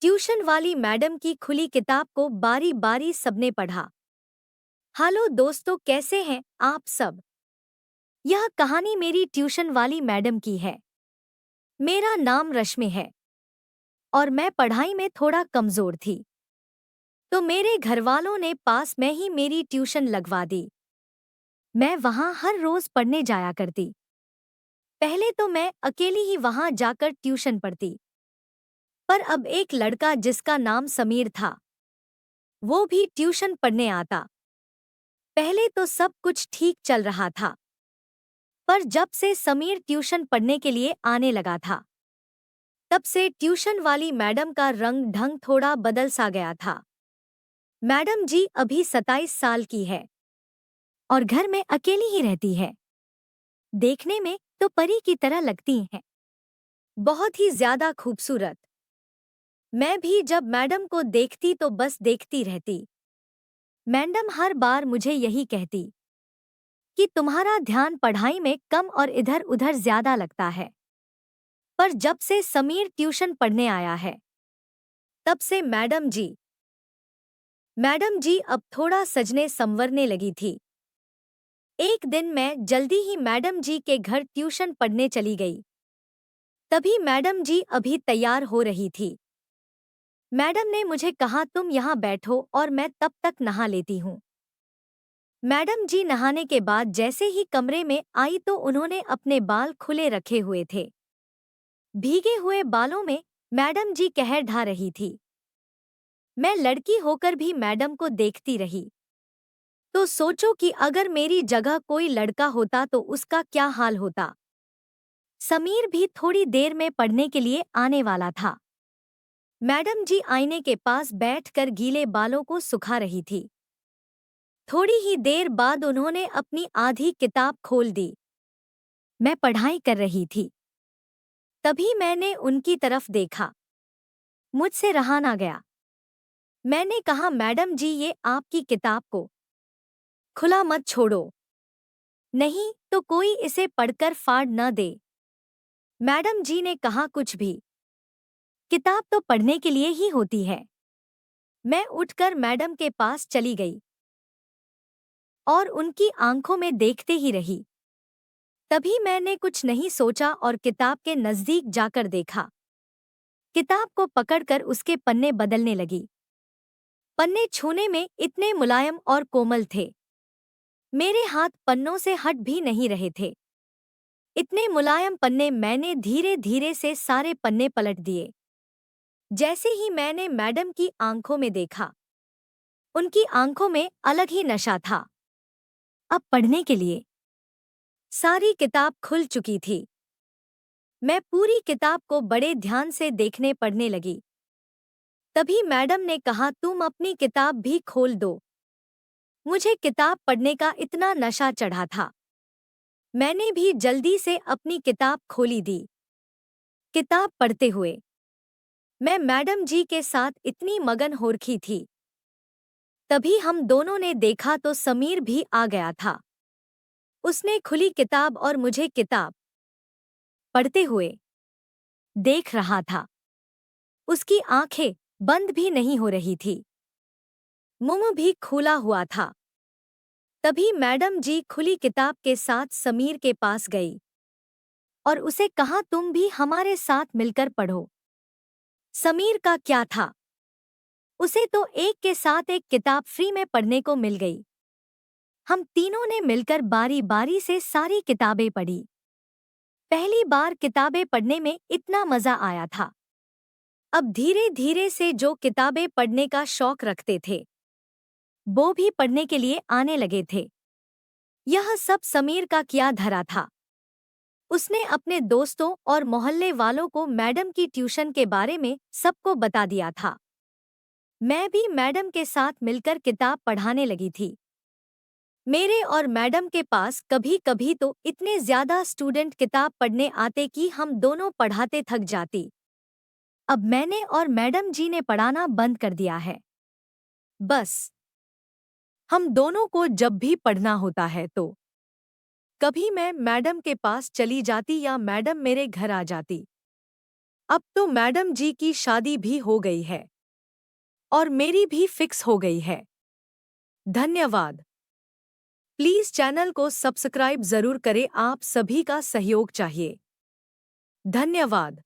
Tuition वाली madam की खुली किताब को बारी बारी सबने पढ़ा। हेलो दोस्तों, कैसे हैं आप सब। यह कहानी मेरी ट्यूशन वाली मैडम की है। मेरा नाम रश्मि है और मैं पढ़ाई में थोड़ा कमजोर थी, तो मेरे घरवालों ने पास में ही मेरी ट्यूशन लगवा दी। मैं वहां हर रोज पढ़ने जाया करती। पहले तो मैं अकेली ही वहां जाकर ट्यूशन पढ़ती, पर अब एक लड़का जिसका नाम समीर था, वो भी ट्यूशन पढ़ने आता। पहले तो सब कुछ ठीक चल रहा था, पर जब से समीर ट्यूशन पढ़ने के लिए आने लगा था, तब से ट्यूशन वाली मैडम का रंग ढंग थोड़ा बदल सा गया था। मैडम जी अभी 27 साल की है और घर में अकेली ही रहती है। देखने में तो परी की तरह लगती हैं, बहुत ही ज्यादा खूबसूरत। मैं भी जब मैडम को देखती तो बस देखती रहती। मैडम हर बार मुझे यही कहती कि तुम्हारा ध्यान पढ़ाई में कम और इधर उधर ज्यादा लगता है। पर जब से समीर ट्यूशन पढ़ने आया है, तब से मैडम जी अब थोड़ा सजने संवरने लगी थी। एक दिन मैं जल्दी ही मैडम जी के घर ट्यूशन पढ़ने चली गई। तभी मैडम जी अभी तैयार हो रही थी। मैडम ने मुझे कहा, तुम यहाँ बैठो और मैं तब तक नहा लेती हूँ। मैडम जी नहाने के बाद जैसे ही कमरे में आई तो उन्होंने अपने बाल खुले रखे हुए थे। भीगे हुए बालों में मैडम जी कहर ढा रही थी। मैं लड़की होकर भी मैडम को देखती रही। तो सोचो कि अगर मेरी जगह कोई लड़का होता तो उसका क्या हाल होता। समीर भी थोड़ी देर में पढ़ने के लिए आने वाला था। मैडम जी आईने के पास बैठकर गीले बालों को सुखा रही थी। थोड़ी ही देर बाद उन्होंने अपनी आधी किताब खोल दी। मैं पढ़ाई कर रही थी। तभी मैंने उनकी तरफ देखा। मुझसे रहा ना गया। मैंने कहा, मैडम जी ये आपकी किताब को खुला मत छोड़ो, नहीं तो कोई इसे पढ़कर फाड़ न दे। मैडम जी ने कहा, कुछ भी, किताब तो पढ़ने के लिए ही होती है। मैं उठकर मैडम के पास चली गई और उनकी आंखों में देखते ही रही। तभी मैंने कुछ नहीं सोचा और किताब के नजदीक जाकर देखा। किताब को पकड़कर उसके पन्ने बदलने लगी। पन्ने छूने में इतने मुलायम और कोमल थे, मेरे हाथ पन्नों से हट भी नहीं रहे थे। इतने मुलायम पन्ने। मैंने धीरे धीरे से सारे पन्ने पलट दिए। जैसे ही मैंने मैडम की आंखों में देखा, उनकी आंखों में अलग ही नशा था। अब पढ़ने के लिए सारी किताब खुल चुकी थी। मैं पूरी किताब को बड़े ध्यान से देखने पढ़ने लगी। तभी मैडम ने कहा, तुम अपनी किताब भी खोल दो। मुझे किताब पढ़ने का इतना नशा चढ़ा था। मैंने भी जल्दी से अपनी किताब खोली दी। किताब पढ़ते हुए मैं मैडम जी के साथ इतनी मगन हो रखी थी। तभी हम दोनों ने देखा तो समीर भी आ गया था। उसने खुली किताब और मुझे किताब पढ़ते हुए देख रहा था। उसकी आंखें बंद भी नहीं हो रही थी, मुंह भी खुला हुआ था। तभी मैडम जी खुली किताब के साथ समीर के पास गई और उसे कहा, तुम भी हमारे साथ मिलकर पढ़ो। समीर का क्या था, उसे तो एक के साथ एक किताब फ्री में पढ़ने को मिल गई। हम तीनों ने मिलकर बारी बारी से सारी किताबें पढ़ी। पहली बार किताबें पढ़ने में इतना मजा आया था। अब धीरे धीरे से जो किताबें पढ़ने का शौक रखते थे, वो भी पढ़ने के लिए आने लगे थे। यह सब समीर का किया धरा था। उसने अपने दोस्तों और मोहल्ले वालों को मैडम की ट्यूशन के बारे में सबको बता दिया था। मैं भी मैडम के साथ मिलकर किताब पढ़ाने लगी थी। मेरे और मैडम के पास कभी कभी तो इतने ज्यादा स्टूडेंट किताब पढ़ने आते कि हम दोनों पढ़ाते थक जाती। अब मैंने और मैडम जी ने पढ़ाना बंद कर दिया है। बस हम दोनों को जब भी पढ़ना होता है तो कभी मैं मैडम के पास चली जाती या मैडम मेरे घर आ जाती। अब तो मैडम जी की शादी भी हो गई है और मेरी भी फिक्स हो गई है। धन्यवाद। प्लीज चैनल को सब्सक्राइब जरूर करें, आप सभी का सहयोग चाहिए। धन्यवाद।